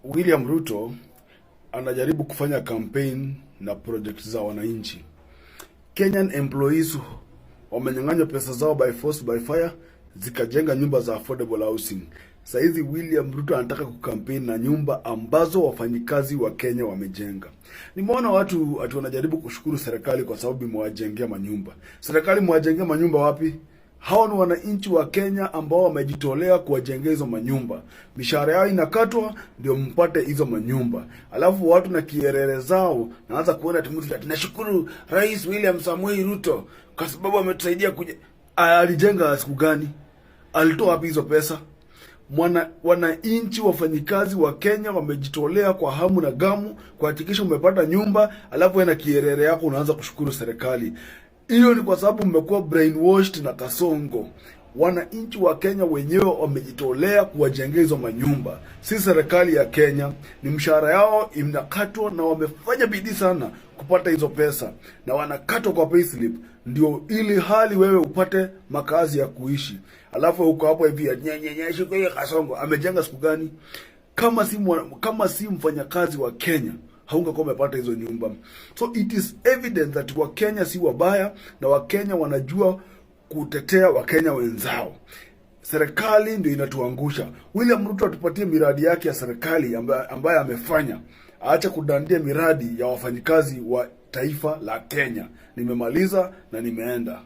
William Ruto anajaribu kufanya campaign na project za wananchi. Kenyan employees wamenyang'anywa pesa zao by force by fire, zikajenga nyumba za affordable housing. Saizi William Ruto anataka kukampeni na nyumba ambazo wafanyikazi wa Kenya wamejenga. Nimeona watu wanajaribu kushukuru serikali kwa sababu imewajengea manyumba. Serikali imewajengea manyumba wapi? Hao ni wananchi wa Kenya ambao wamejitolea kuwajengea hizo manyumba. Mishahara yao inakatwa ndio mpate hizo manyumba. Alafu watu na kierere zao naanza kuona tunashukuru Rais William Samoei Ruto kwa sababu ametusaidia alijenga siku gani? Alitoa wapi hizo pesa? Wananchi wafanyikazi wa Kenya wamejitolea kwa hamu na gamu kuhakikisha umepata nyumba, alafu wewe na kierere yako unaanza kushukuru serikali. Hiyo ni kwa sababu mmekuwa brainwashed na Kasongo. Wananchi wa Kenya wenyewe wamejitolea kuwajengea hizo manyumba, si serikali ya Kenya. Ni mshahara yao inakatwa na wamefanya bidii sana kupata hizo pesa, na wanakatwa kwa payslip ndio ili hali wewe upate makazi ya kuishi. Alafu uko hapo hivi nyenyenyeshi kwa Kasongo amejenga siku gani? Kama si mfanyakazi wa Kenya haungekuwa umepata hizo nyumba. So it is evident that Wakenya si wabaya na Wakenya wanajua kutetea Wakenya wenzao. Serikali ndio inatuangusha. William Ruto atupatie miradi yake ya serikali ambaye amefanya. Aache kudandia miradi ya wafanyikazi wa taifa la Kenya. Nimemaliza na nimeenda.